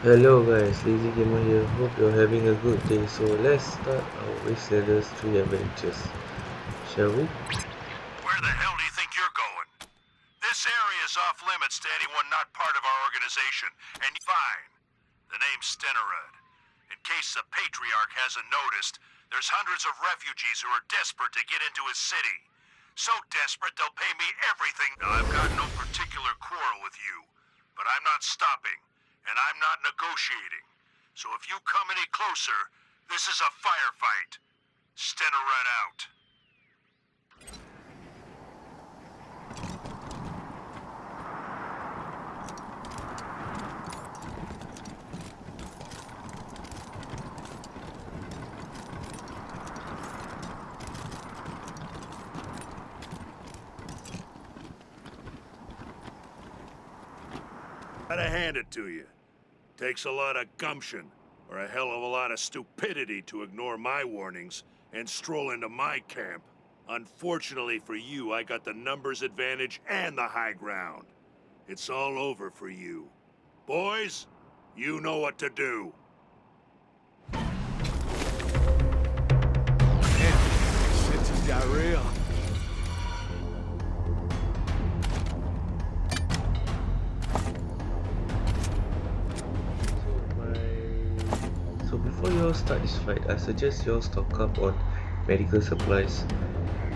Hello guys, Lazy Gamer here. Hope you're having a good day. So let's start our Wasteland 3 adventures, shall we? Where the hell do you think you're going? This area is off limits to anyone not part of our organization. And fine. The name's Stenerud. In case the Patriarch hasn't noticed, there's hundreds of refugees who are desperate to get into his city. So desperate they'll pay me everything. Now, I've got no particular quarrel with you, but I'm not stopping. And I'm not negotiating. So if you come any closer, this is a firefight. Stenerud out. Gotta hand it to you. Takes a lot of gumption, or a hell of a lot of stupidity to ignore my warnings and stroll into my camp. Unfortunately for you, I got the numbers advantage and the high ground. It's all over for you. Boys, you know what to do. Damn, shit just got real. So before you all start this fight, I suggest you all stock up on medical supplies.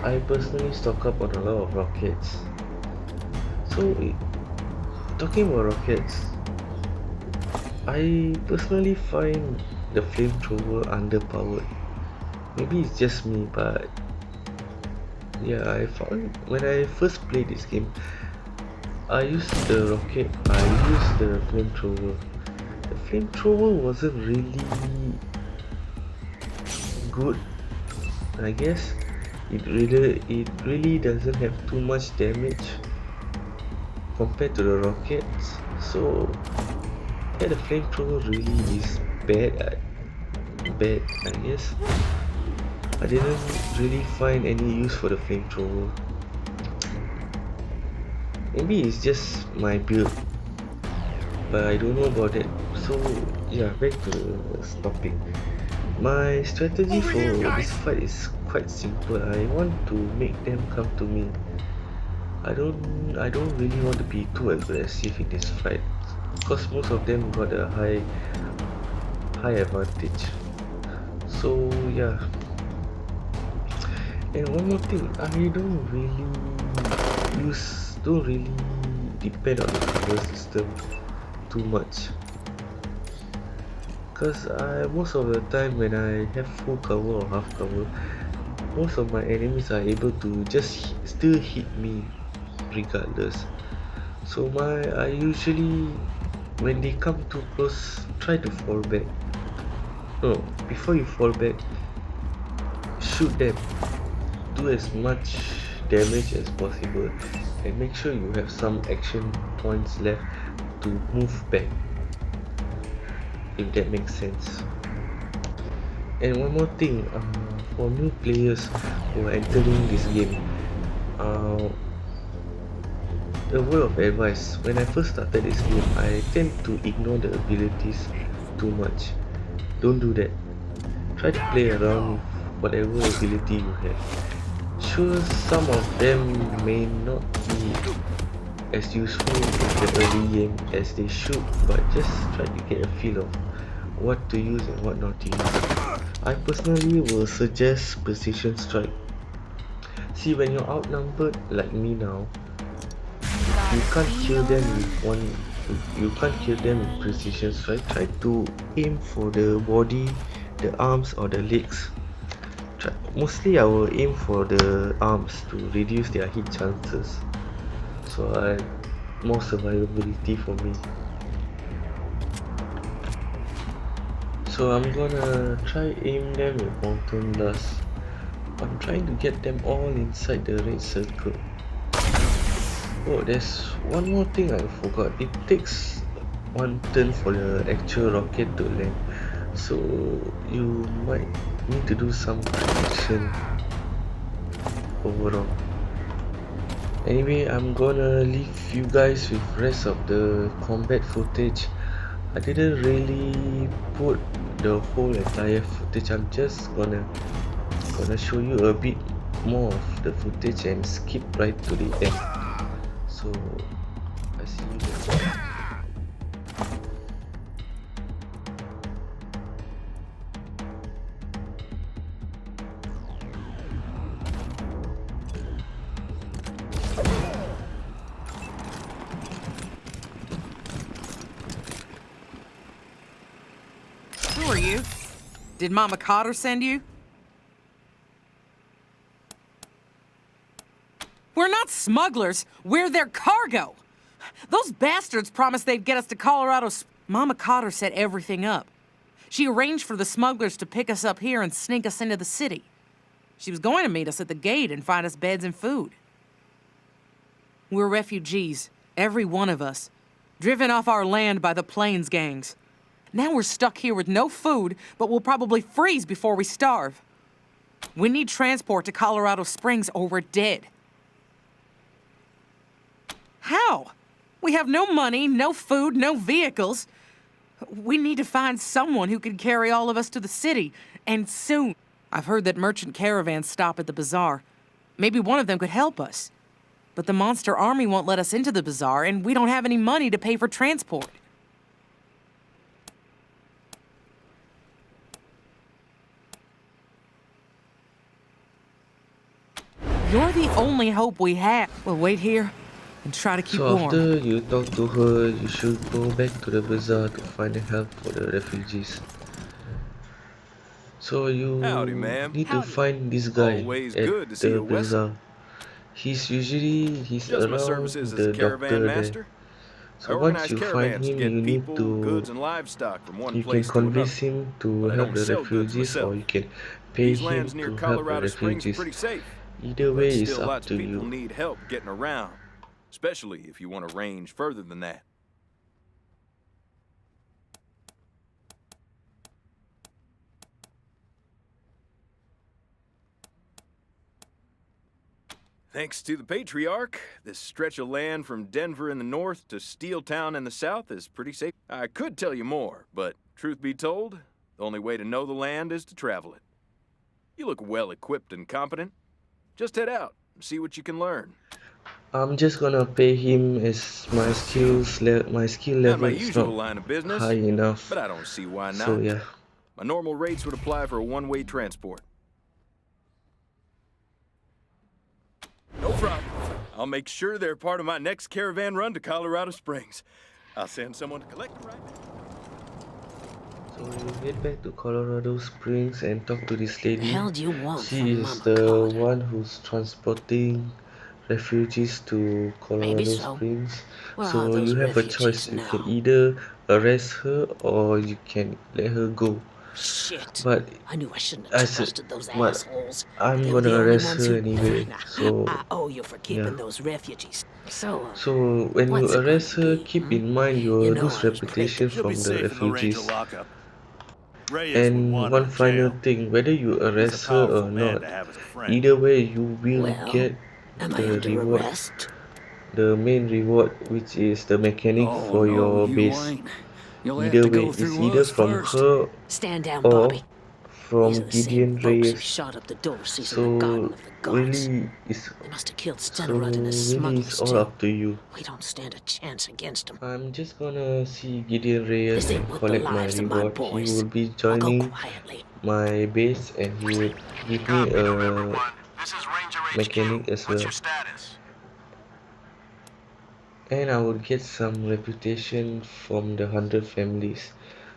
I personally stock up on a lot of rockets. So talking about rockets, I personally find the flamethrower underpowered. Maybe it's just me, but yeah, I found when I first played this game, I used the rocket, I used the flamethrower. The flamethrower wasn't really good, I guess. It really doesn't have too much damage compared to the rockets. So yeah, the flamethrower really is bad, I guess. I didn't really find any use for the flamethrower. Maybe it's just my build, but I don't know about that. So yeah, back to the topic. My strategy for this fight is quite simple. I want to make them come to me. I don't really want to be too aggressive in this fight, because most of them got a high advantage. So yeah. And one more thing, I don't really depend on the cover system too much, because most of the time when I have full cover or half cover, most of my enemies are able to just still hit me regardless. So I usually, when they come too close, try to fall back. No, before you fall back, shoot them, do as much damage as possible, and make sure you have some action points left to move back, if that makes sense. And one more thing, for new players who are entering this game, a word of advice: when I first started this game, I tend to ignore the abilities too much. Don't do that. Try to play around with whatever ability you have. Sure, some of them may not be as useful in the early game as they should, but just try to get a feel of what to use and what not to use. I personally will suggest precision strike. See, when you're outnumbered like me now, you can't kill them with precision strike. Try to aim for the body, the arms or the legs. Mostly I will aim for the arms to reduce their hit chances, so more survivability for me. So I'm gonna try aim them with mountain blast. I'm trying to get them all inside the red circle. Oh, there's one more thing I forgot. It takes one turn for the actual rocket to land, so you might need to do some protection overall. Anyway, I'm gonna leave you guys with rest of the combat footage. I didn't really put the whole entire footage. I'm just gonna show you a bit more of the footage and skip right to the end. So I see you later. Who are you? Did Mama Cotter send you? We're not smugglers. We're their cargo. Those bastards promised they'd get us to Colorado. Mama Cotter set everything up. She arranged for the smugglers to pick us up here and sneak us into the city. She was going to meet us at the gate and find us beds and food. We're refugees, every one of us, driven off our land by the Plains gangs. Now we're stuck here with no food, but we'll probably freeze before we starve. We need transport to Colorado Springs or we're dead. How? We have no money, no food, no vehicles. We need to find someone who can carry all of us to the city, and soon. I've heard that merchant caravans stop at the bazaar. Maybe one of them could help us. But the monster army won't let us into the bazaar, and we don't have any money to pay for transport. You're the only hope we have. We'll wait here and try to keep So warm. after you talk to her, you should go back to the bazaar to find help for the refugees. So you Howdy, ma'am. need to find this guy Always at good to see the a Westland. bazaar. He's Just my services around as a the caravan doctor there. master. I So once organize you find caravans to him, you get need people, to goods, and livestock from one you can place to another. convince him to But I help don't the sell goods refugees, or myself. you can pay These him lands near to help the Colorado Springs are refugees. pretty safe. Either But way is still, up lots to of people you. need help getting around, especially if you want to range further than that. Thanks to the Patriarch, this stretch of land from Denver in the north to Steeltown in the south is pretty safe. I could tell you more, but truth be told, the only way to know the land is to travel it. You look well equipped and competent. Just head out and see what you can learn. I'm just gonna pay him as my my skill Not my level is not usual line of business, high enough. but I don't see why So not. yeah. My normal rates would apply for a one-way transport. No problem. I'll make sure they're part of my next caravan run to Colorado Springs. I'll send someone to collect the right. So you head back to Colorado Springs and talk to this lady. The hell do you want She from is Mama the Carter? one who's transporting refugees to Maybe Colorado so. Springs. Where are So you those have a choice. refugees You can now? either arrest her or you can let her go. Shit. But I knew I shouldn't I have said, trusted those but assholes. I'm They were gonna the only arrest ones her who... anyway. So I owe you for keeping yeah. those refugees. So, So when you what's it arrest going her, to be? keep in mind you You will know lose I was reputation pricking. She'll be from the safe in the Ranger refugees. lockup. Reyes would And want her one in final jail. thing, whether you He's a arrest her or powerful man to not, have as a friend. either way you will Well, get am I the under reward, arrest? the main reward, which is the mechanic Oh, for no, your you base. ain't. You'll have Either to way, go it's through either us from first. her Stand down, or Bobby. These are from the same Gideon folks who Reyes. shot up the door seizing the Garden So of the Gods. really it's They must have killed so Stenerud and his really it's smugglers, all too. up to you. We don't stand a chance against them. I'm just gonna see Gideon Reyes This and ain't worth the collect my lives of my reward. He boys. will be I'll go joining quietly. my base and he would give me Copy, New a Everyone. This is Ranger mechanic HQ. as What's well. your status? And I would get some reputation from the 100 families.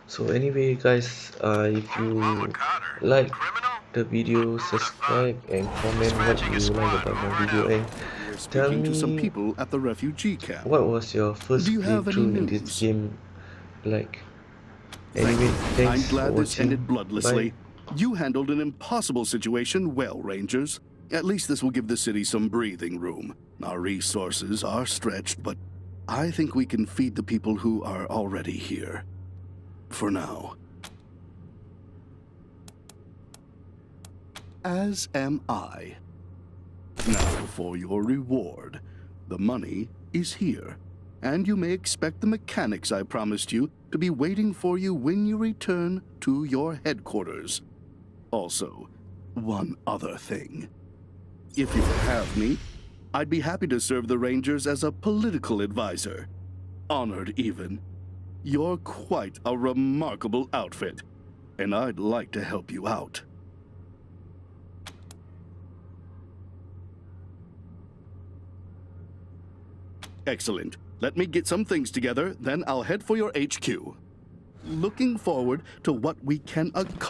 So anyway guys, if Mama you Cotter. like Criminal? the video, Who would have thought? subscribe and comment what Dispatching a you like squad. about my Over and video, out. and We're tell speaking to some me people at the refugee camp. what was your first Do you have any playthrough in this news? game like. Thank Anyway, you. I'm thanks for glad this watching. ended bloodlessly. Bye. You handled an impossible situation well, Rangers. At least this will give the city some breathing room. Our resources are stretched, but I think we can feed the people who are already here. For now. As am I. Now for your reward. The money is here, and you may expect the mechanics I promised you to be waiting for you when you return to your headquarters. Also, one other thing. If you would have me, I'd be happy to serve the Rangers as a political advisor. Honored, even. You're quite a remarkable outfit, and I'd like to help you out. Excellent. Let me get some things together, then I'll head for your HQ. Looking forward to what we can accomplish.